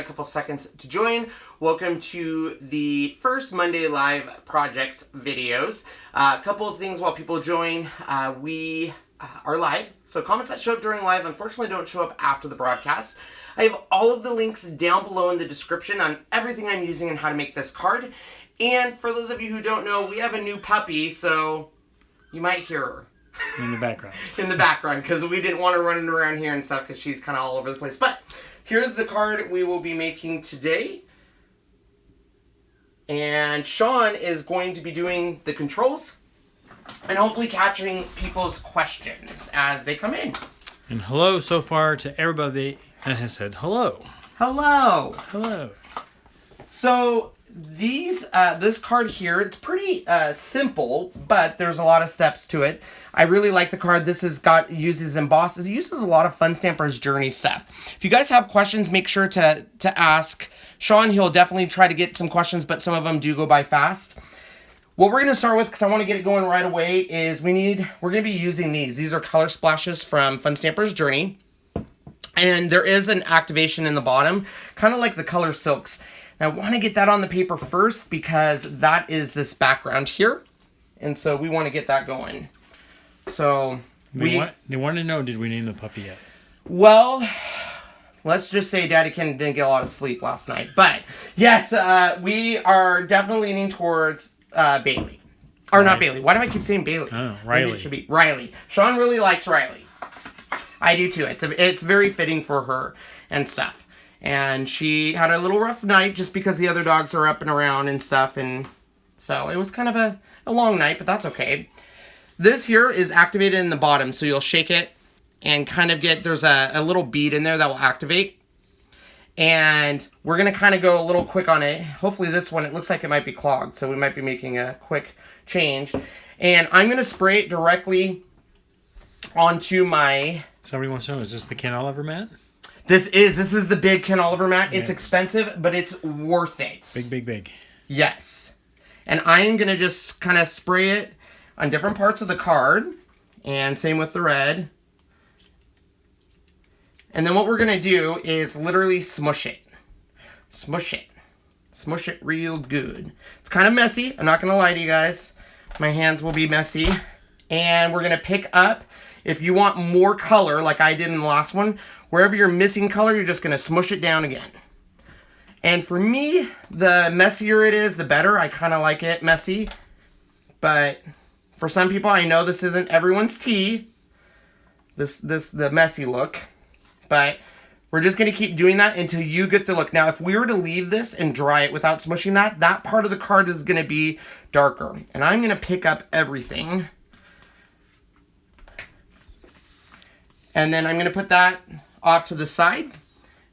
A couple seconds to join. Welcome to the first Monday Live Projects videos. A couple of things while people join. We are live, so comments that show up during live unfortunately don't show up after the broadcast. I have all of the links down below in the description on everything I'm using and how to make this card. And for those of you who don't know, we have a new puppy, so you might hear her. In the background. In the background, because we didn't want her running around here and stuff because she's kind of all over the place. But here's the card we will be making today. And Sean is going to be doing the controls and hopefully catching people's questions as they come in. And hello so far to everybody that has said hello. Hello. Hello. So this card here, it's pretty simple, but there's a lot of steps to it. I really like the card. This uses Embossing. It uses a lot of Fun Stampers Journey stuff. If you guys have questions, make sure to ask Sean. He'll definitely try to get some questions, but some of them do go by fast. What we're going to start with, because I want to get it going right away, is we're going to be using these. These are color splashes from Fun Stampers Journey. And there is an activation in the bottom, kind of like the color silks. Now, I want to get that on the paper first because that is this background here. And so we want to get that going. So they want to know, did we name the puppy yet? Well, let's just say Daddy Ken didn't get a lot of sleep last night. But yes, we are definitely leaning towards Bailey. Or not Bailey. Why do I keep saying Bailey? Oh, Riley. Maybe it should be Riley. Sean really likes Riley. I do too. It's very fitting for her and stuff. And she had a little rough night just because the other dogs are up and around and stuff. And so it was kind of a long night, but that's okay. This here is activated in the bottom. So you'll shake it and kind of there's a little bead in there that will activate. And we're going to kind of go a little quick on it. Hopefully this one, it looks like it might be clogged. So we might be making a quick change. And I'm going to spray it directly onto my... Somebody wants to know, is this the Ken Oliver mat? This is the big Ken Oliver mat. Yes. It's expensive, but it's worth it. Big. Yes. And I'm going to just kind of spray it on different parts of the card. And same with the red. And then what we're going to do is literally smush it. Smush it. Smush it real good. It's kind of messy. I'm not going to lie to you guys. My hands will be messy. And we're going to pick up, if you want more color like I did in the last one, wherever you're missing color, you're just going to smush it down again. And for me, the messier it is, the better. I kind of like it messy. But for some people, I know this isn't everyone's tea. The messy look. But we're just going to keep doing that until you get the look. Now, if we were to leave this and dry it without smushing that part of the card is going to be darker. And I'm going to pick up everything. And then I'm going to put that off to the side.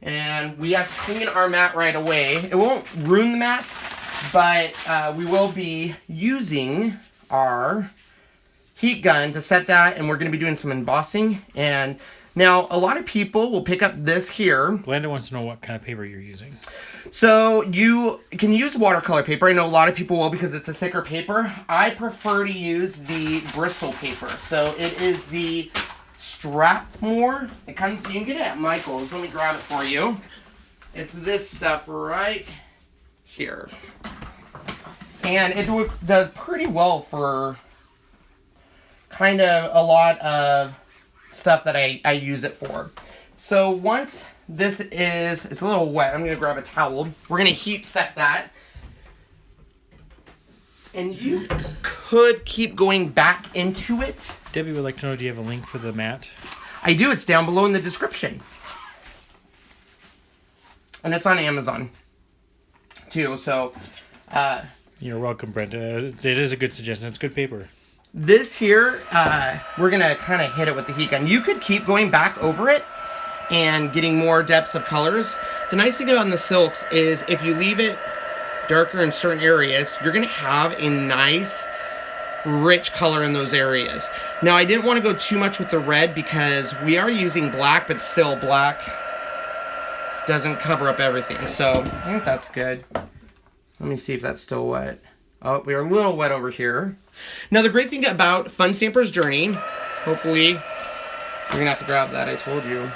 And we have to clean our mat right away. It won't ruin the mat, but we will be using our heat gun to set that. And we're going to be doing some embossing. And now a lot of people will pick up this here. Glenda wants to know what kind of paper you're using. So you can use watercolor paper. I know a lot of people will because it's a thicker paper. I prefer to use the Bristol paper. So it is the Strathmore. You can get it at Michael's. Let me grab it for you. It's this stuff right here. And it does pretty well for kind of a lot of stuff that I use it for. So once it's a little wet, I'm going to grab a towel. We're going to heat set that. And you could keep going back into it. Debbie would like to know, do you have a link for the mat? I do. It's down below in the description. And it's on Amazon, too. So, you're welcome, Brenda. It is a good suggestion. It's good paper. This here, we're going to kind of hit it with the heat gun. You could keep going back over it and getting more depths of colors. The nice thing about the silks is if you leave it darker in certain areas, you're going to have a nice rich color in those areas. Now, I didn't want to go too much with the red because we are using black, but still black doesn't cover up everything. So I think that's good. Let me see if that's still wet. Oh, we are a little wet over here. Now, the great thing about Fun Stampers Journey, hopefully, you're going to have to grab that, I told you.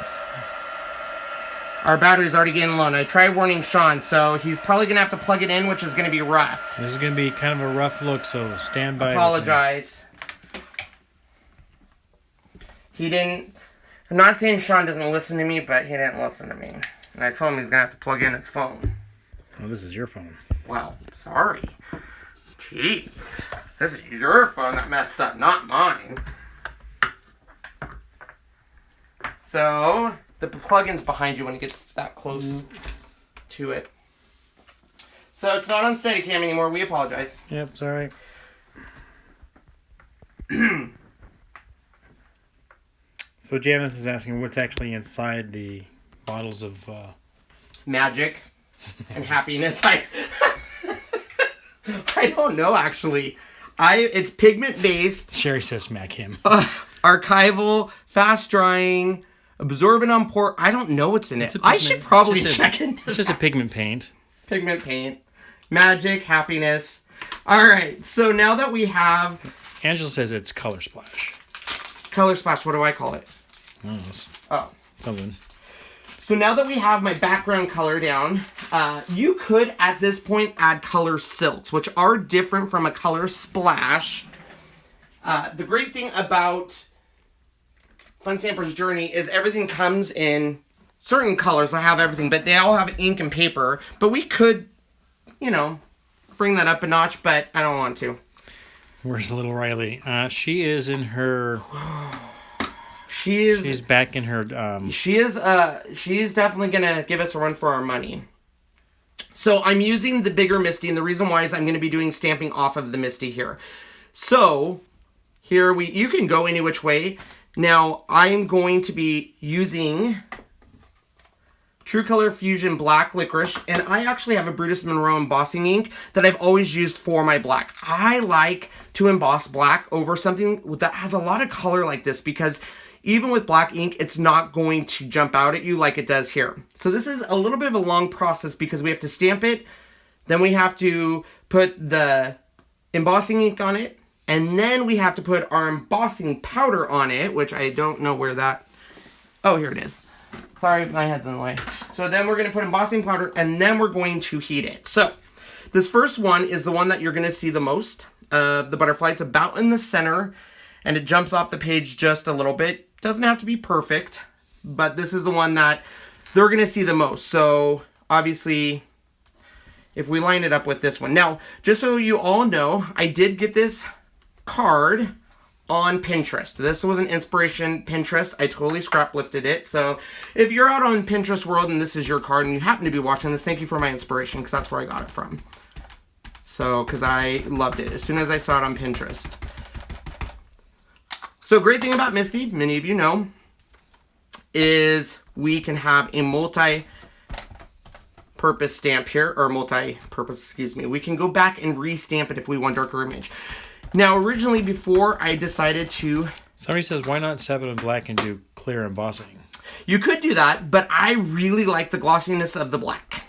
Our battery's already getting low, and I tried warning Sean, so he's probably going to have to plug it in, which is going to be rough. This is going to be kind of a rough look, so stand by. Apologize. He didn't... I'm not saying Sean doesn't listen to me, but he didn't listen to me. And I told him he's going to have to plug in his phone. Oh, this is your phone. Well, sorry. Jeez. This is your phone that messed up, not mine. So, the plug-in's behind you when it gets that close to it. So, it's not on Steadicam anymore. We apologize. Yep, it's all right. So, Janice is asking what's actually inside the bottles of... magic and happiness. I don't know, actually. It's pigment-based. Sherry says smack him. Archival, fast-drying... Absorbent on port. I don't know what's in it. I should probably check into It's just a pigment paint. Pigment paint. Magic, happiness. All right. So now that we have... Angela says it's Color Splash. Color Splash. What do I call it? Something. So now that we have my background color down, you could, at this point, add color silks, which are different from a color splash. The great thing about... Fun Stamper's Journey is everything comes in certain colors. I have everything, but they all have ink and paper. But we could, bring that up a notch, but I don't want to. Where's little Riley? She is in her... She's back in her... She's definitely going to give us a run for our money. So I'm using the bigger Misty, and the reason why is I'm going to be doing stamping off of the Misty here. So, here you can go any which way. Now, I am going to be using True Color Fusion Black Licorice, and I actually have a Brutus Monroe embossing ink that I've always used for my black. I like to emboss black over something that has a lot of color like this, because even with black ink, it's not going to jump out at you like it does here. So this is a little bit of a long process because we have to stamp it, then we have to put the embossing ink on it, and then we have to put our embossing powder on it, which I don't know where that... Oh, here it is. Sorry, my head's in the way. So then we're going to put embossing powder, and then we're going to heat it. So this first one is the one that you're going to see the most. The butterfly. It's about in the center, and it jumps off the page just a little bit. Doesn't have to be perfect, but this is the one that they're going to see the most. So obviously, if we line it up with this one. Now, just so you all know, I did get this card on Pinterest. This was an inspiration Pinterest. I totally scrap lifted it. So if you're out on Pinterest world and this is your card and you happen to be watching this, thank you for my inspiration, because that's where I got it from. So, because I loved it as soon as I saw it on Pinterest. So great thing about Misty, many of you know, is we can have a multi-purpose stamp here, or multi-purpose, excuse me. We can go back and re-stamp it if we want darker image. Now, originally, before I decided to... Somebody says, why not stab it in black and do clear embossing? You could do that, but I really like the glossiness of the black.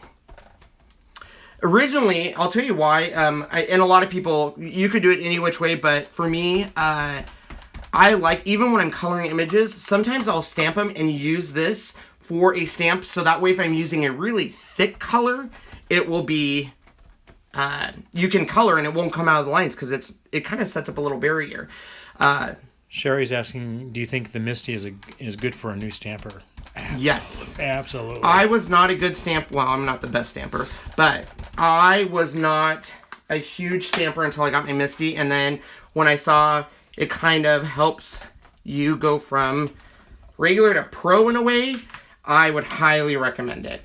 Originally, I'll tell you why, and a lot of people, you could do it any which way, but for me, I like, even when I'm coloring images, sometimes I'll stamp them and use this for a stamp, so that way if I'm using a really thick color, it will be... you can color and it won't come out of the lines because it kind of sets up a little barrier. Sherry's asking, do you think the Misty is good for a new stamper? Yes. Absolutely. I was not a good well, I'm not the best stamper, but I was not a huge stamper until I got my Misty, and then when I saw it kind of helps you go from regular to pro in a way, I would highly recommend it.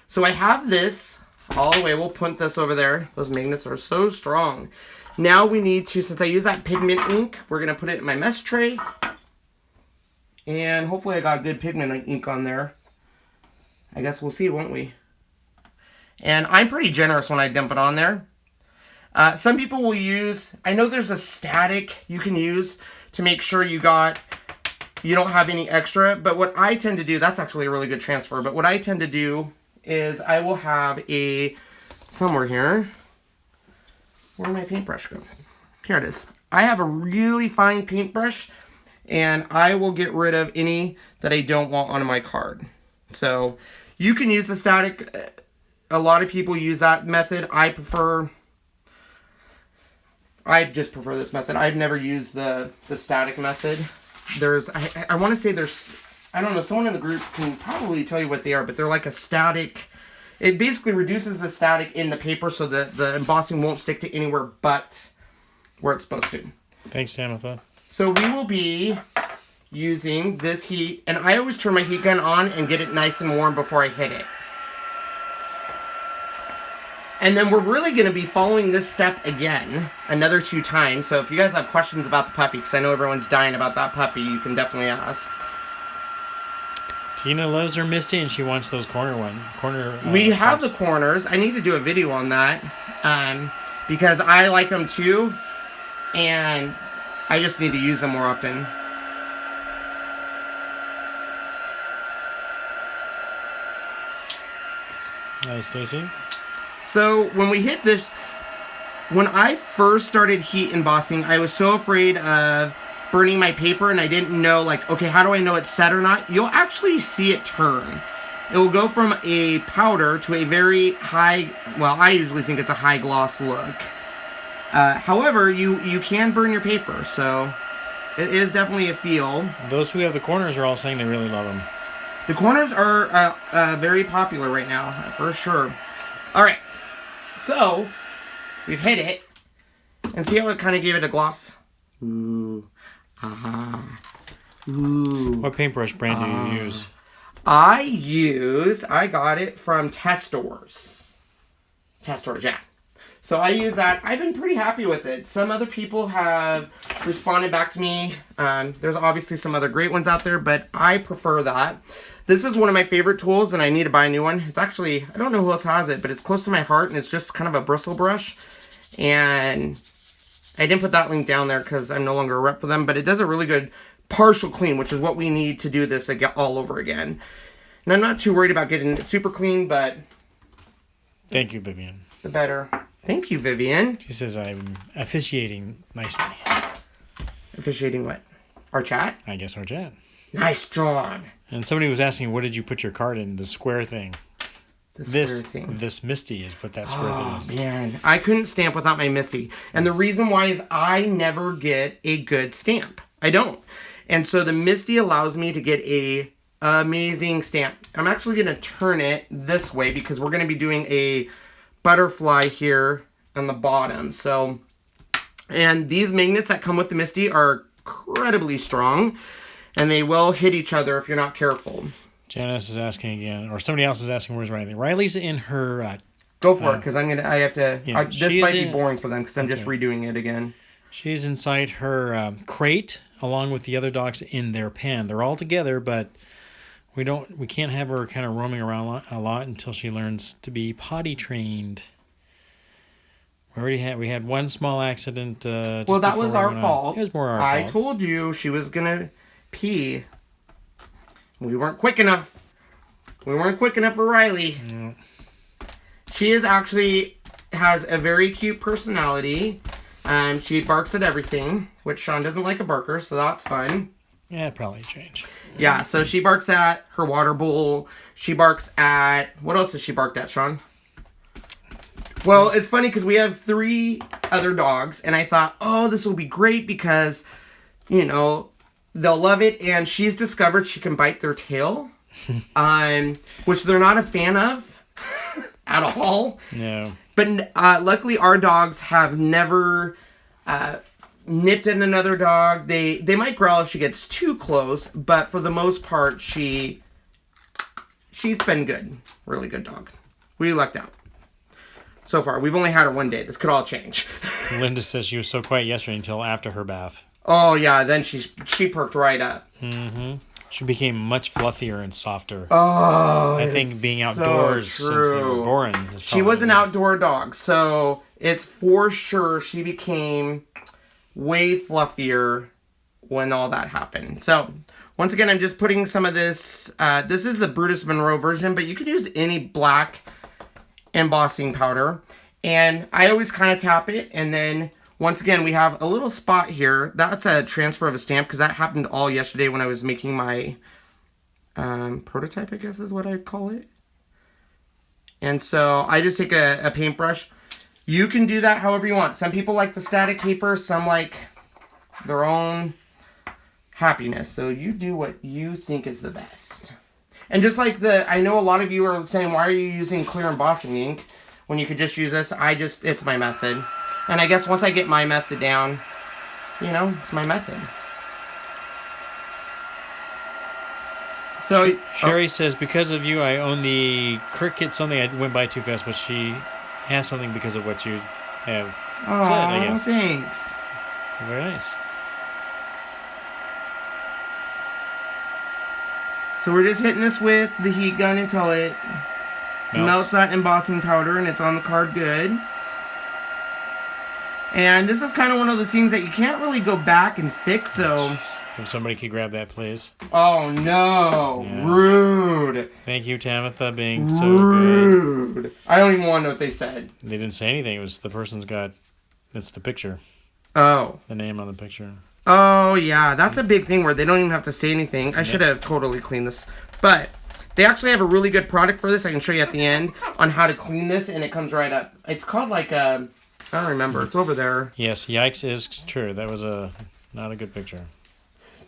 So I have this all the way. We'll put this over there. Those magnets are so strong. Now we need to, since I use that pigment ink, we're going to put it in my mess tray. And hopefully I got good pigment ink on there. I guess we'll see, won't we? And I'm pretty generous when I dump it on there. Some people will use, I know there's a static you can use to make sure you don't have any extra. But what I tend to do, that's actually a really good transfer. But what I tend to do is I will have somewhere here, where'd my paintbrush go? Here it is. I have a really fine paintbrush, and I will get rid of any that I don't want on my card. So you can use the static. A lot of people use that method. I just prefer this method. I've never used the static method. I want to say I don't know, someone in the group can probably tell you what they are, but they're like a static. It basically reduces the static in the paper so that the embossing won't stick to anywhere but where it's supposed to. Thanks, Tamitha. So we will be using this heat, and I always turn my heat gun on and get it nice and warm before I hit it. And then we're really going to be following this step again another 2 times. So if you guys have questions about the puppy, because I know everyone's dying about that puppy, you can definitely ask. Tina loves her Misty, and she wants those corner. We have the corners. I need to do a video on that because I like them too, and I just need to use them more often. Nice, Stacy. So when we hit this, when I first started heat embossing, I was so afraid of burning my paper, and I didn't know, like, okay, how do I know it's set or not? You'll actually see it turn. It will go from a powder to a very high, well, I usually think it's a high gloss look. However, you can burn your paper, so it is definitely a feel. Those who have the corners are all saying they really love them. The corners are very popular right now, for sure. All right, so we've hit it, and see how it kind of gave it a gloss? Ooh, ooh. What paintbrush brand do you use? I got it from Testors. Testors, yeah. So I use that. I've been pretty happy with it. Some other people have responded back to me. There's obviously some other great ones out there, but I prefer that. This is one of my favorite tools, and I need to buy a new one. It's actually, I don't know who else has it, but it's close to my heart, and it's just kind of a bristle brush. And I didn't put that link down there because I'm no longer a rep for them, but it does a really good partial clean, which is what we need to do this all over again. And I'm not too worried about getting it super clean, but Thank you, Vivian. The better. Thank you, Vivian. She says I'm officiating nicely. Officiating what? Our chat? I guess our chat. Nice job. And somebody was asking, what did you put your card in? The square thing. This Misty is what that square thing is. Oh, man. I couldn't stamp without my Misty. And the reason why is I never get a good stamp. I don't. And so the Misty allows me to get a amazing stamp. I'm actually going to turn it this way because we're going to be doing a butterfly here on the bottom. So, and these magnets that come with the Misty are incredibly strong. And they will hit each other if you're not careful. Janice is asking again, or somebody else is asking, where's Riley? Riley's in her... Go for it, because I have to... Yeah, this might be boring for them, because I'm just redoing it again. She's inside her crate, along with the other dogs in their pen. They're all together, but we can't have her kind of roaming around a lot until she learns to be potty trained. We had one small accident. Well, that was our fault. It was more our fault. I told you she was gonna pee. We weren't quick enough. We weren't quick enough for Riley. Yeah. She has a very cute personality. She barks at everything, which Sean doesn't like a barker, so that's fun. Yeah, it'd probably change. Yeah, so she barks at her water bowl. She barks at... What else has she barked at, Sean? Well, it's funny because we have 3 other dogs, and I thought, oh, this will be great because, you know, they'll love it. And she's discovered she can bite their tail, which they're not a fan of at all. No. But luckily, our dogs have never nipped at another dog. They might growl if she gets too close, but for the most part, she's been good. Really good dog. We lucked out. So far, we've only had her one day. This could all change. Linda says she was so quiet yesterday until after her bath. Oh, yeah. Then she perked right up. Mm-hmm. She became much fluffier and softer. Oh, I think being outdoors since they were born. She was an outdoor dog, so it's for sure she became way fluffier when all that happened. So, once again, I'm just putting some of this. This is the Brutus Monroe version, but you could use any black embossing powder. And I always kind of tap it, and then once again, we have a little spot here. That's a transfer of a stamp because that happened all yesterday when I was making my prototype, I guess is what I'd call it. And so I just take a paintbrush. You can do that however you want. Some people like the static paper, some like their own happiness. So you do what you think is the best. And just like I know a lot of you are saying, why are you using clear embossing ink when you could just use this? It's my method. And I guess once I get my method down, it's my method. So Sherry says, because of you, I own the CRICUT. Something I went by too fast, but she has something because of what you have said, I guess. Thanks. Very nice. So we're just hitting this with the heat gun until it melts that embossing powder and it's on the card good. And this is kind of one of those things that you can't really go back and fix, so... If somebody could grab that, please. Oh, no. Yes. Rude. Thank you, Tamitha, being so good. I don't even want to know what they said. They didn't say anything. It was the person's got... It's the picture. Oh. The name on the picture. Oh, yeah. That's a big thing where they don't even have to say anything. I should have totally cleaned this. But they actually have a really good product for this. I can show you at the end on how to clean this, and it comes right up. It's called like a... I don't remember. It's over there. Yes, yikes is true. That was not a good picture.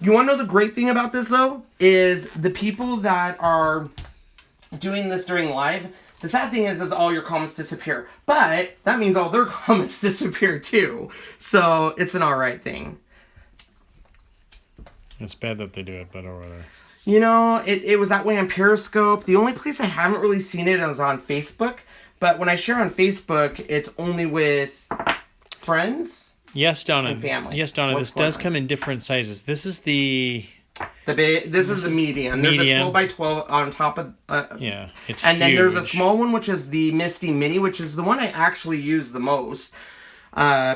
You want to know the great thing about this, though? Is the people that are doing this during live, the sad thing is all your comments disappear. But that means all their comments disappear, too. So it's an alright thing. It's bad that they do it, but whatever. It was that way on Periscope. The only place I haven't really seen it is on Facebook. But when I share on Facebook, it's only with friends. Yes, Donna. And family. Yes, Donna. This does come in different sizes. This is the this is the medium. There's a 12 by 12 on top of. Yeah, it's and huge. then there's a small one, which is the Misty Mini, which is the one I actually use the most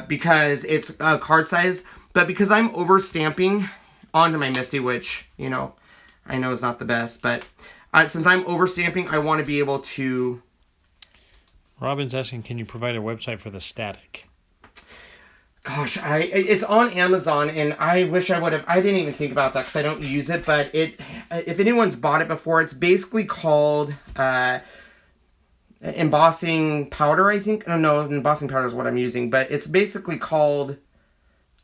because it's card size. But because I'm over stamping onto my Misty, which I know is not the best, but since I'm over stamping, I want to be able to. Robin's asking, can you provide a website for the static? Gosh, it's on Amazon, and I wish I would have. I didn't even think about that because I don't use it. But if anyone's bought it before, it's basically called embossing powder. I think. No, embossing powder is what I'm using, but it's basically called.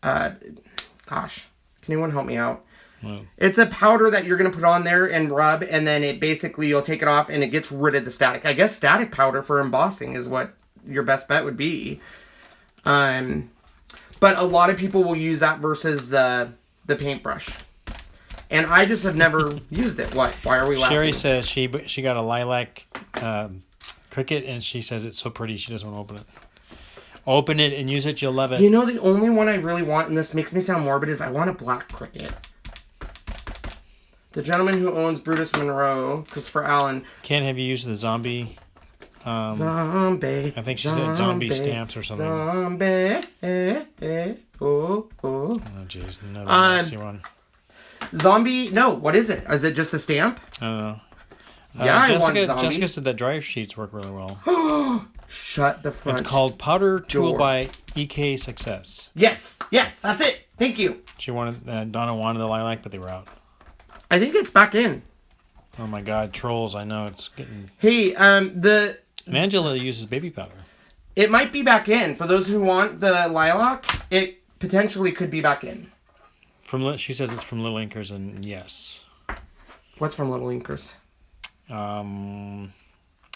Gosh, can anyone help me out? Well, it's a powder that you're going to put on there and rub, and then you'll take it off, and it gets rid of the static. I guess static powder for embossing is what your best bet would be. But a lot of people will use that versus the paintbrush. And I just have never used it. What? Why are we laughing? Sherry says she got a lilac CRICUT, and she says it's so pretty she doesn't want to open it. Open it and use it. You'll love it. The only one I really want, and this makes me sound morbid, is I want a black CRICUT. The gentleman who owns Brutus Monroe, Christopher Allen. Ken, have you used the zombie? Zombie. I think she said zombie stamps or something. Zombie. Oh, jeez. Another nasty one. Zombie. No, what is it? Is it just a stamp? I don't know. I want zombie. Jessica said that dryer sheets work really well. Shut the front. It's called Powder Tool by EK Success. Yes, that's it. Thank you. Donna wanted the lilac, but they were out. I think it's back in. Oh my God, trolls! I know it's getting. Hey, And Angela uses baby powder. It might be back in for those who want the lilac. It potentially could be back in. She says it's from Little Inkers, and yes. What's from Little Inkers? I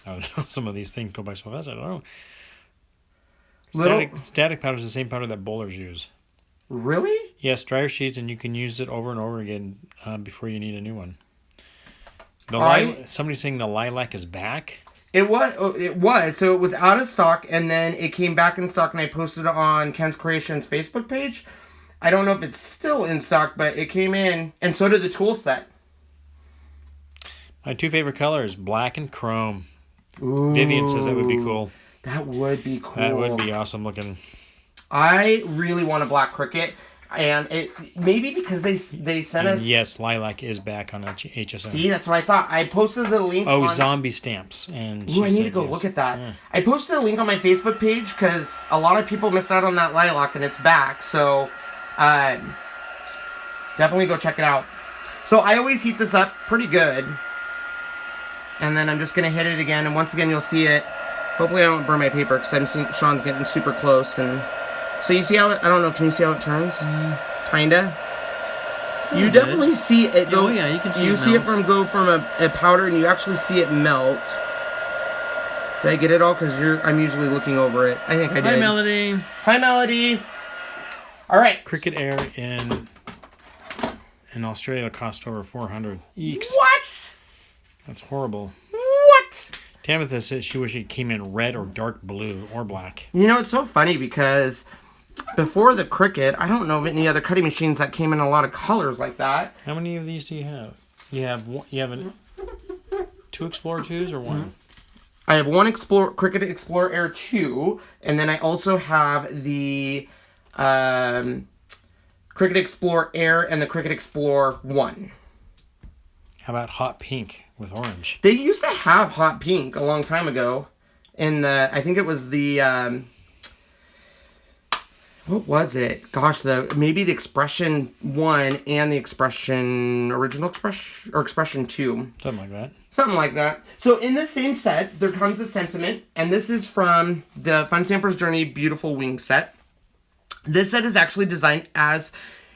don't know. Some of these things go by so fast. I don't know. Static powder is the same powder that bowlers use. Really? Yes, dryer sheets, and you can use it over and over again before you need a new one. Somebody's saying the lilac is back. It was. So it was out of stock, and then it came back in stock, and I posted it on Ken's Kreations Facebook page. I don't know if it's still in stock, but it came in, and so did the tool set. My two favorite colors, black and chrome. Ooh, Vivian says that would be cool. That would be cool. That would be awesome looking. I really want a black CRICUT, and it maybe because they sent us. Yes, lilac is back on HSN. See, that's what I thought. I posted the link. Zombie stamps, and I need to go look at that. Yeah. I posted a link on my Facebook page because a lot of people missed out on that lilac, and it's back. So, definitely go check it out. So I always heat this up pretty good. And then I'm just going to hit it again. And once again, you'll see it. Hopefully I don't burn my paper because I'm seeing Sean's getting super close. And so you see how it, I don't know, can you see how it turns? Kinda. You definitely see it go. Oh yeah, you can see you it see it melt. go from a powder, and you actually see it melt. Did I get it all? Because I'm usually looking over it. I think I did. Hi, Melody. Hi, Melody. All right. CRICUT Air in Australia cost over $400. Eeks. What? That's horrible. What? Tamitha says she wished it came in red or dark blue or black. You know, it's so funny because before the CRICUT, I don't know of any other cutting machines that came in a lot of colors like that. How many of these do you have? You have two Explorer 2s or one? I have one CRICUT Explorer Air 2, and then I also have the CRICUT Explorer Air and the CRICUT Explorer 1. How about hot pink with orange? They used to have hot pink a long time ago. I think it was the, what was it? Gosh, maybe the Expression 1 and the original Expression, or Expression 2. Something like that. Something like that. So in the same set, there comes a sentiment, and this is from the Fun Stamper's Journey Beautiful Wings set. This set is actually designed, as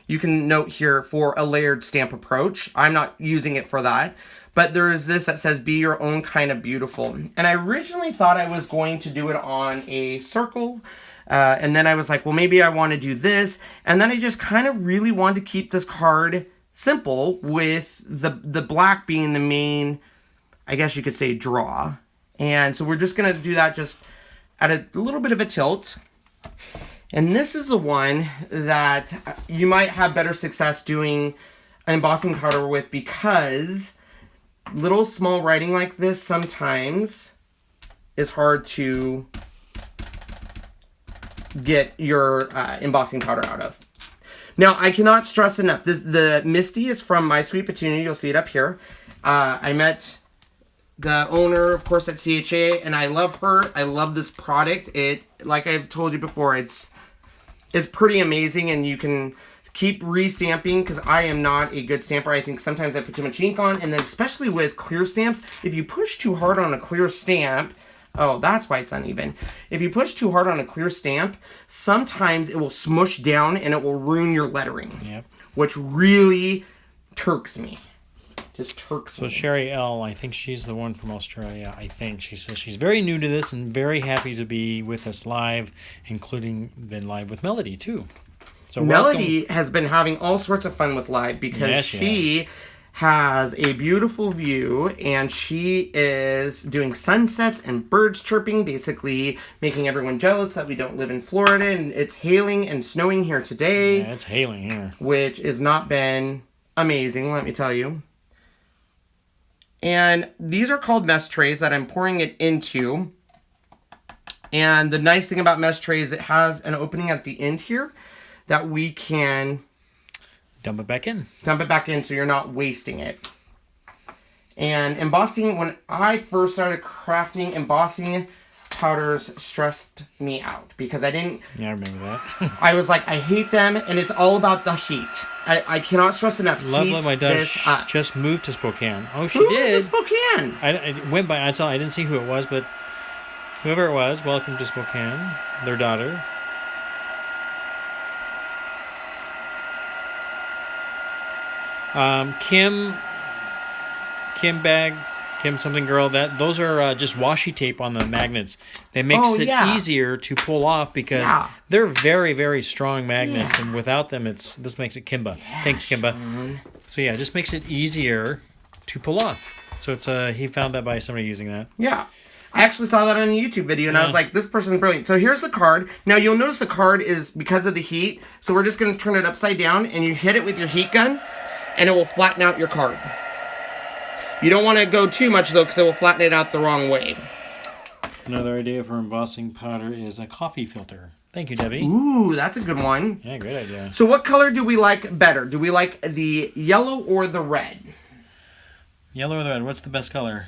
you can note here, for a layered stamp approach. I'm not using it for that. But there is this that says, be your own kind of beautiful. And I originally thought I was going to do it on a circle. And then I was like, well, maybe I want to do this. And then I just kind of really wanted to keep this card simple with the black being the main, I guess you could say, draw. And so we're just going to do that just at a little bit of a tilt. And this is the one that you might have better success doing an embossing powder with, because little small writing like this sometimes is hard to get your embossing powder out of. Now, I cannot stress enough, the Misty is from My Sweet Petunia. You'll see it up here. I met the owner, of course, at CHA, and I love her. I love this product. It, like I've told you before, it's pretty amazing, and you can keep re-stamping, because I am not a good stamper. I think sometimes I put too much ink on, and then especially with clear stamps, if you push too hard on a clear stamp, oh, that's why it's uneven. If you push too hard on a clear stamp, sometimes it will smush down and it will ruin your lettering. Yep. Which really turks me. Just turks So me. Sherry L, I think she's the one from Australia, I think. She says she's very new to this and very happy to be with us live, including been live with Melody, too. So Melody has been having all sorts of fun with live, because she has a beautiful view, and she is doing sunsets and birds chirping, basically making everyone jealous that we don't live in Florida, and it's hailing and snowing here today. Yeah, it's hailing here. Which has not been amazing, let me tell you. And these are called mess trays that I'm pouring it into. And the nice thing about mess trays, it has an opening at the end here that we can Dump it back in. dump it back in, so you're not wasting it. And embossing, when I first started crafting, embossing powders stressed me out, because I didn't... Yeah, I remember that. I was like, I hate them, and it's all about the heat. I cannot stress enough. Lovely, my this Dutch up. just moved to Spokane. Oh, she Who did. is Spokane? I went by. I didn't see who it was, but whoever it was, welcome to Spokane. Their daughter. Kim something girl. Those are just washi tape on the magnets. That makes it easier to pull off, because they're very, very strong magnets, and without them, this makes it Kimba. Yeah, thanks, Kimba. So yeah, it just makes it easier to pull off. So it's he found that by somebody using that. Yeah. I actually saw that on a YouTube video, and I was like, this person's brilliant. So here's the card. Now, you'll notice the card is because of the heat, so we're just going to turn it upside down, and you hit it with your heat gun, and it will flatten out your card. You don't want to go too much, though, because it will flatten it out the wrong way. Another idea for embossing powder is a coffee filter. Thank you, Debbie. Ooh, that's a good one. Yeah, great idea. So what color do we like better? Do we like the yellow or the red? Yellow or the red? What's the best color?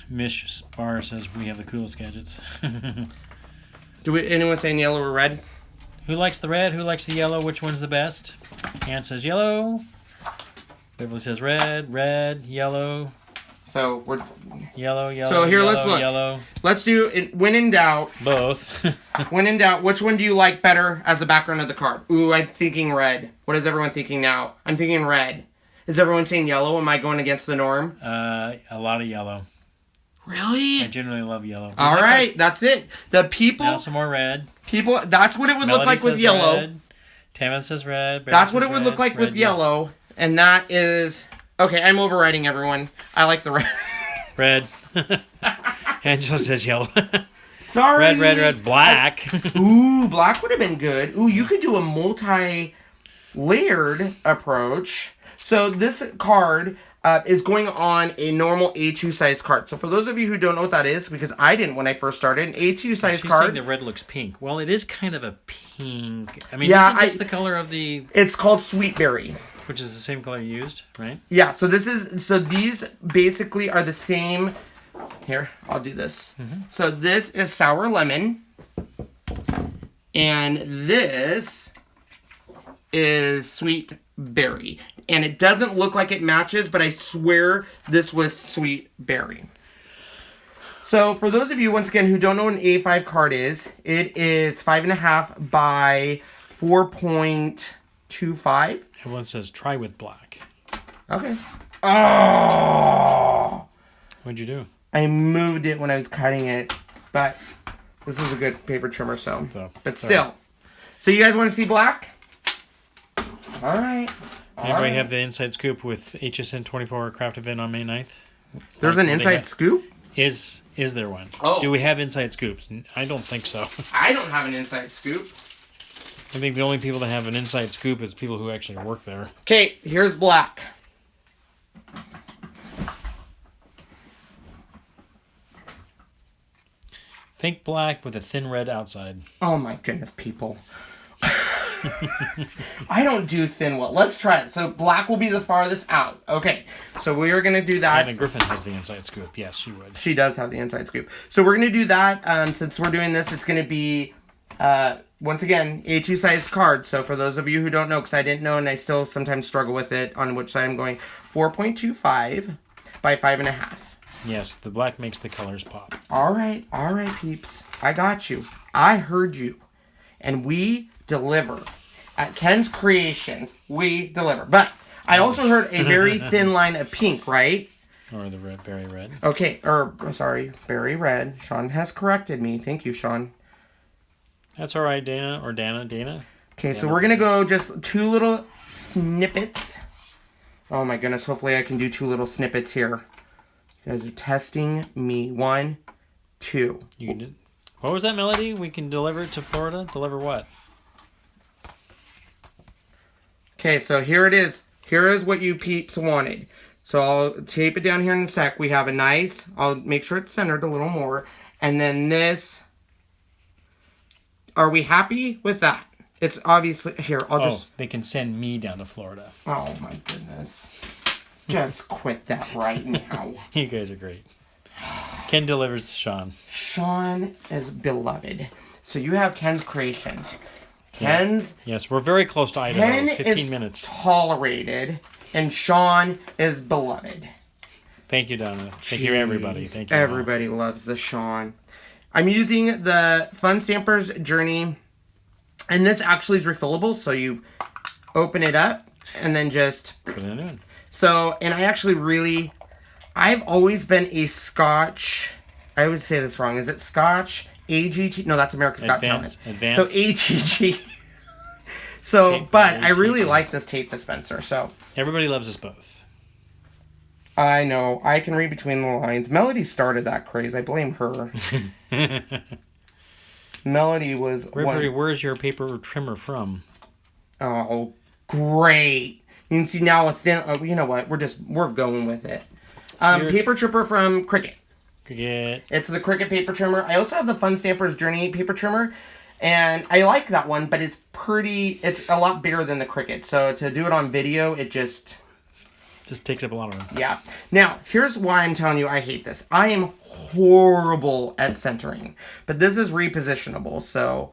Mish Spar says we have the coolest gadgets. Anyone saying yellow or red? Who likes the red? Who likes the yellow? Which one's the best? Ann says yellow. Beverly says red, red, yellow. So we're yellow. So here, yellow, let's look. Yellow. Let's do it. When in doubt, both. when in doubt, which one do you like better as the background of the card? Ooh, I'm thinking red. What is everyone thinking now? I'm thinking red. Is everyone saying yellow? Am I going against the norm? A lot of yellow. Really? I generally love yellow. All right, that's it. The people. Now some more red. People. That's what it would Melody look like with says yellow. Red. Tamara says red. Barry That's what says it would red, look like red, with yellow, and that is okay. I'm overriding everyone. I like the red. Red. Angela says yellow. Sorry. Red, black. Ooh, black would have been good. Ooh, you could do a multi-layered approach. So this card is going on a normal A2 size card. So for those of you who don't know what that is, because I didn't when I first started, an A2 size She's card. saying the red looks pink. Well, it is kind of a pink. I mean, Yeah, isn't this the color of the... It's called Sweet Berry. Which is the same color you used, right? Yeah, so these basically are the same. Here, I'll do this. So this is Sour Lemon. And this is Sweet Berry. And it doesn't look like it matches, but I swear this was Sweet Berry. So for those of you, once again, who don't know what an A5 card is, it is 5.5 by 4.25. Everyone says try with black. Okay. Oh! What'd you do? I moved it when I was cutting it, but this is a good paper trimmer, so. But still. Sorry. So you guys want to see black? All right. Anybody have the inside scoop with HSN 24 craft event on May 9th? There's an inside scoop? Is there one? Oh. Do we have inside scoops? I don't think so. I don't have an inside scoop. I think the only people that have an inside scoop is people who actually work there. Okay, here's black. Think black with a thin red outside. Oh my goodness, people. I don't do thin well. Let's try it. So black will be the farthest out. Okay, so we are going to do that. Anna Griffin has the inside scoop. Yes, she would. She does have the inside scoop. So we're going to do that. Since we're doing this, it's going to be, once again, A2 size card. So for those of you who don't know, because I didn't know and I still sometimes struggle with it on which side I'm going, 4.25 by 5.5. Yes, the black makes the colors pop. All right, peeps. I got you. I heard you. And we deliver. At Ken's Kreations, we deliver. But I also heard a very thin line of pink, right? Or the red, berry red. Okay, sorry, berry red. Sean has corrected me. Thank you, Sean. That's all right, Dana. Or Dana. Okay, so we're going to go just 2 little snippets. Oh my goodness, hopefully I can do 2 little snippets here. You guys are testing me. 1, 2. You did. What was that, Melody? We can deliver it to Florida? Deliver what? Okay, so here it is. Here is what you peeps wanted. So I'll tape it down here in a sec. We have a nice, I'll make sure it's centered a little more. And then this. Are we happy with that? It's obviously, here, they can send me down to Florida. Oh my goodness. Just quit that right now. You guys are great. Ken delivers to Sean. Sean is beloved. So you have Ken's Kreations. Ken's... Yes, we're very close to Idaho. Ken 15 is minutes. Tolerated, and Sean is beloved. Thank you, Donna. Thank you, everybody. Thank you. Everybody loves the Sean. I'm using the Fun Stampers Journey, and this actually is refillable, so you open it up, and then just... Put it in. So, and I actually really... I've always been a Scotch... I always say this wrong. Is it Scotch... AGT? No, that's America's Got Talent. So ATG. So, tape, but I really like this tape dispenser. So everybody loves us both. I know. I can read between the lines. Melody started that craze. I blame her. Melody was. Where's your paper trimmer from? Oh, great! You can see now a thin. You know what? We're going with it. Paper trimmer from CRICUT. It's the CRICUT paper trimmer. I also have the Fun Stampers Journey paper trimmer, and I like that one, but it's a lot bigger than the CRICUT. So to do it on video, it just takes up a lot of room. Yeah. Now, here's why I'm telling you I hate this. I am horrible at centering, but this is repositionable. So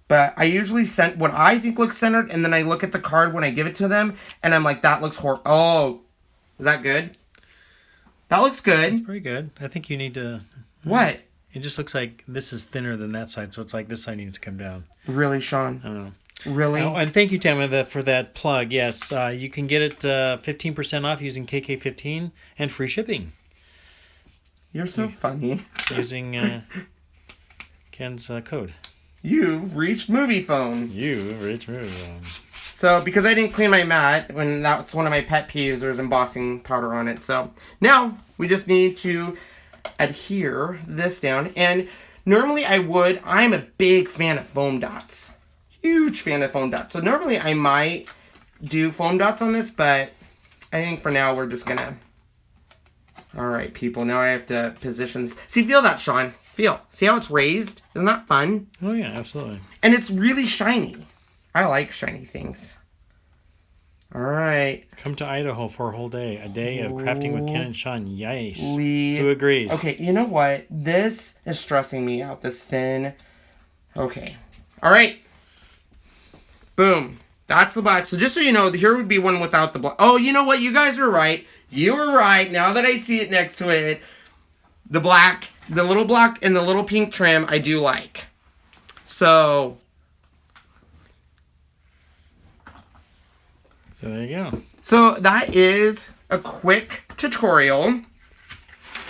But I usually send what I think looks centered, and then I look at the card when I give it to them, and I'm like, that looks horrible. Oh, is that good? That looks good. It's pretty good. I think you need to... What? It just looks like this is thinner than that side, so it's like this side needs to come down. Really, Sean? I don't know. Really? Oh, and thank you, Tamara, for that plug. Yes, you can get it 15% off using KK15 and free shipping. You're so funny. Using Ken's code. You've reached movie phone. You've reached movie phone. So, because I didn't clean my mat, when that's one of my pet peeves, there's embossing powder on it. So, now we just need to adhere this down. And normally I'm a big fan of foam dots. Huge fan of foam dots. So, normally I might do foam dots on this, but I think for now we're just going to... Alright, people, now I have to position this. See, feel that, Sean. Feel. See how it's raised? Isn't that fun? Oh, yeah, absolutely. And it's really shiny. I like shiny things. Alright. Come to Idaho for a whole day. A day of crafting with Ken and Sean. Yes. Who Who agrees? Okay, you know what? This is stressing me out, this thin. Okay. Alright. Boom. That's the black. So just so you know, here would be one without the black. Oh, you know what? You guys were right. You were right. Now that I see it next to it, the black, the little black and the little pink trim, I do like. So there you go. So that is a quick tutorial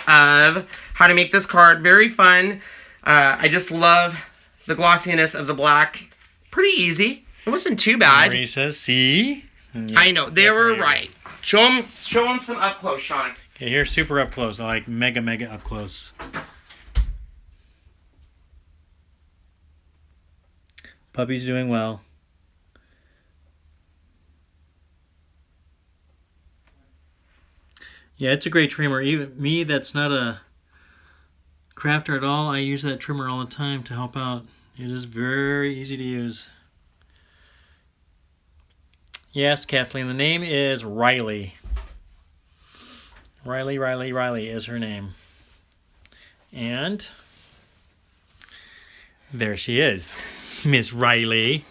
of how to make this card. Very fun. I just love the glossiness of the black. Pretty easy. It wasn't too bad. Marie says, see? Yes, I know. They were right. Show them some up close, Sean. Okay, here's super up close. I like mega up close. Puppy's doing well. Yeah, it's a great trimmer. Even me, that's not a crafter at all, I use that trimmer all the time to help out. It is very easy to use. Yes, Kathleen, the name is Riley. Riley is her name. And there she is, Miss Riley.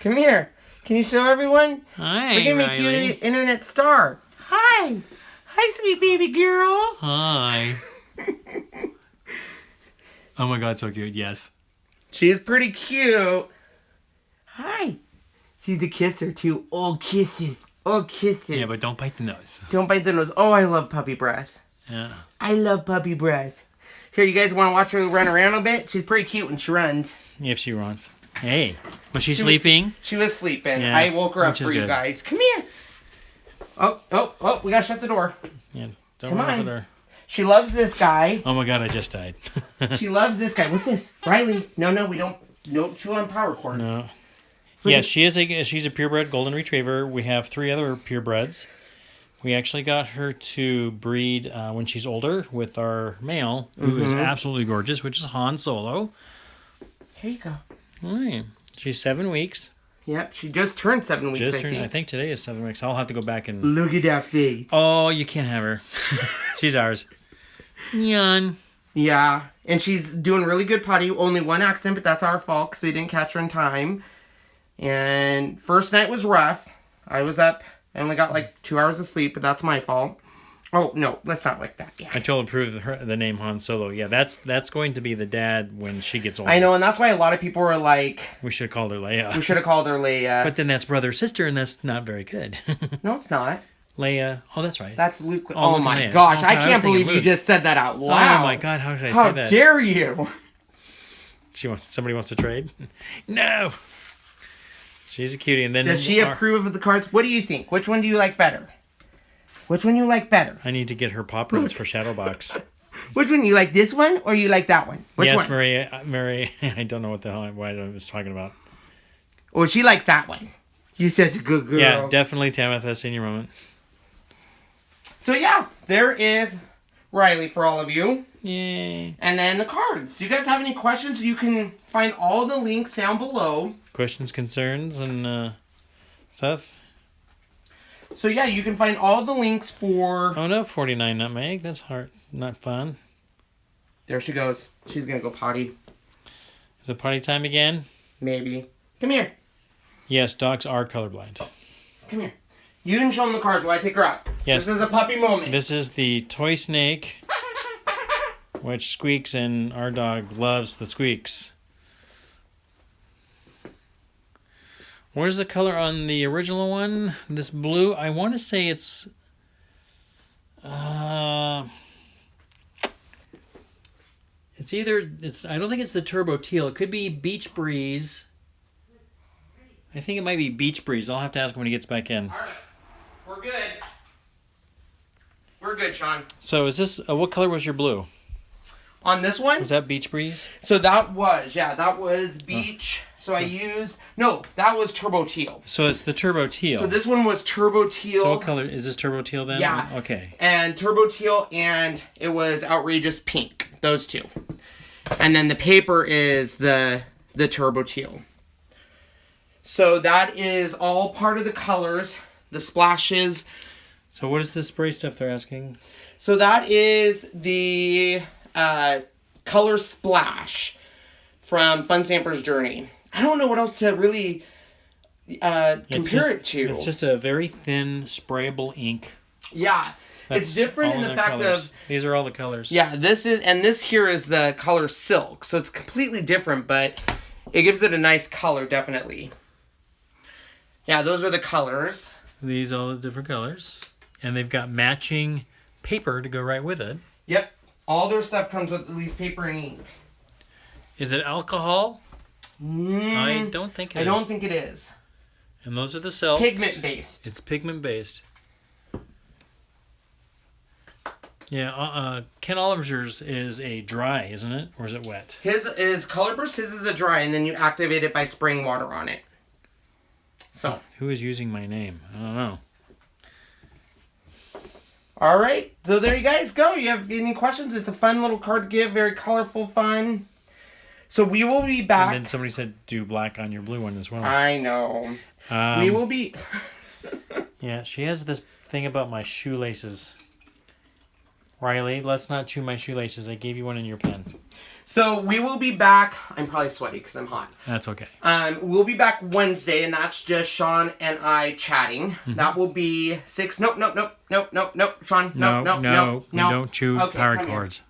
Come here. Can you show everyone? Hi, We're gonna Riley. make you an internet star. Hi. Hi, sweet baby girl. Hi. Oh my God, so cute. Yes. She's pretty cute. Hi. She's the kisser too. Oh, kisses. Oh, kisses. Yeah, but don't bite the nose. Don't bite the nose. Oh, I love puppy breath. Yeah. I love puppy breath. Here, you guys want to watch her run around a bit? She's pretty cute when she runs. If she runs. Hey, was she sleeping? She was sleeping. Yeah, I woke her up which is for you good. guys. Come here. Oh, we gotta shut the door. Yeah. Don't Come run on. over there. She loves this guy. Oh my God, I just died. She loves this guy. What's this? Riley. No, we don't chew on power cords. No. Yeah, she's a purebred golden retriever. We have 3 other purebreds. We actually got her to breed when she's older with our male, who is absolutely gorgeous, which is Han Solo. Here you go. All right. She's 7 weeks. Yep, she just turned 7 weeks, I think today is 7 weeks. I'll have to go back and... Look at that face. Oh, you can't have her. She's ours. Yan. Yeah, and she's doing really good potty. Only one accident, but that's our fault because we didn't catch her in time. And first night was rough. I was up. I only got like 2 hours of sleep, but that's my fault. Oh, no, let's not like that. Yeah. I told her to prove the name Han Solo. Yeah, that's going to be the dad when she gets older. I know, and that's why a lot of people were like... We should have called her Leia. We should have called her Leia. But then that's brother-sister, and that's not very good. No, it's not. Leia. Oh, that's right. That's Luke. Oh, Oh Luke my and Leia. gosh, Okay, I I was can't thinking believe you Luke. just said that out loud. Oh my God, how did I How say that? dare you? Somebody wants to trade? No. She's a cutie, and then Does she approve of the cards? What do you think? Which one do you like better? Which one you like better? I need to get her pop reds for Shadowbox. Which one? You like this one or you like that one? Which Yes, one? Mary. I don't know what the hell I was talking about. Or she likes that one. You're such a good girl. Yeah, definitely Tamitha, senior moment. So yeah, there is Riley for all of you. Yay. And then the cards. Do you guys have any questions? You can find all the links down below. Questions, concerns, and stuff. So yeah, you can find all the links for... Oh no, 49 nutmeg. That's hard. Not fun. There she goes. She's gonna go potty. Is it party time again? Maybe. Come here. Yes, dogs are colorblind. Come here. You didn't show them the cards while I take her out. Yes. This is a puppy moment. This is the toy snake, which squeaks, and our dog loves the squeaks. Where's the color on the original one? This blue, I want to say it's... it's either... I don't think it's the Turbo Teal. It could be Beach Breeze. I think it might be Beach Breeze. I'll have to ask him when he gets back in. All right. We're good. We're good, Sean. So is this... what color was your blue? On this one? Was that Beach Breeze? So that was Beach. So I used... No, that was Turbo Teal. So it's the Turbo Teal. So this one was Turbo Teal. So what color? Is this Turbo Teal then? Yeah. Okay. And Turbo Teal, and it was Outrageous Pink. Those two. And then the paper is the Turbo Teal. So that is all part of the colors. The splashes. So what is the spray stuff they're asking? So that is the color splash from Fun Stamper's Journey. I don't know what else to really compare it to. It's just a very thin sprayable ink. Yeah. It's different in the fact of... These are all the colors. Yeah, this here is the color Silk. So it's completely different, but it gives it a nice color, definitely. Yeah, those are the colors. These are all the different colors. And they've got matching paper to go right with it. Yep. All their stuff comes with at least paper and ink. Is it alcohol? I don't think it is. I don't think it is. And those are the silks. Pigment-based. It's pigment-based. Yeah, Ken Oliver's is a dry, isn't it? Or is it wet? His is color burst. His is a dry, and then you activate it by spraying water on it. So. Who is using my name? I don't know. All right. So there you guys go. You have any questions? It's a fun little card gift. Very colorful, fun. So we will be back. And then somebody said do black on your blue one as well. I know. We will be... Yeah, she has this thing about my shoelaces. Riley, let's not chew my shoelaces. I gave you one in your pen. So we will be back. I'm probably sweaty because I'm hot. That's okay. We'll be back Wednesday, and that's just Sean and I chatting. Mm-hmm. That will be 6. Nope. Sean, no. We don't chew power cords.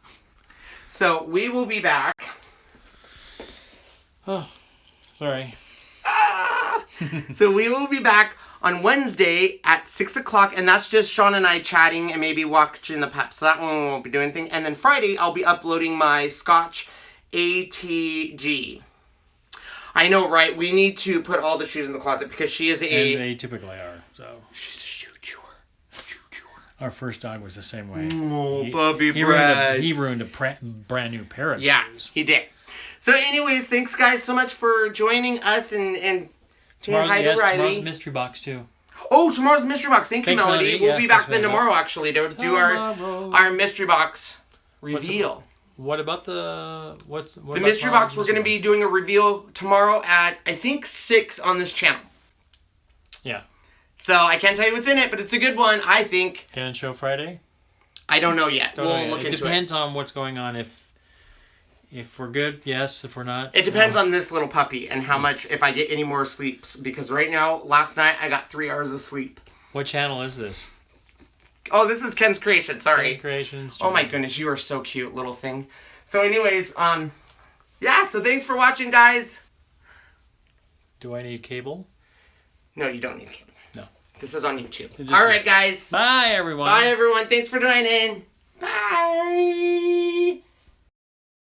So we will be back. Oh, sorry. So we will be back on Wednesday at 6 o'clock, and that's just Sean and I chatting and maybe watching the pup. So that one we won't be doing anything. And then Friday, I'll be uploading my Scotch ATG. I know, right? We need to put all the shoes in the closet because she is a... And they typically are, so... She's a shoe chewer. Our first dog was the same way. Oh, Bubby Brad. He ruined a brand new pair of shoes. Yeah, he did. So anyways, thanks guys so much for joining us and saying hi to Riley. Tomorrow's mystery box too. Oh, tomorrow's mystery box. Thank you, Melody. We'll be back then tomorrow actually to do our mystery box reveal. What about the the mystery box? We're going to be doing a reveal tomorrow at I think 6 on this channel. Yeah. So I can't tell you what's in it, but it's a good one, I think. Can it show Friday? I don't know yet. We'll look into it. It depends on what's going on. If we're good, yes. If we're not, it depends on this little puppy and how much, if I get any more sleeps. Because right now, last night, I got 3 hours of sleep. What channel is this? Oh, this is Ken's Creations. Sorry. Ken's Creations. Oh my goodness, you are so cute, little thing. So anyways, yeah, so thanks for watching, guys. Do I need cable? No, you don't need cable. No. This is on YouTube. All right, guys. Bye, everyone. Bye, everyone. Thanks for joining. Bye.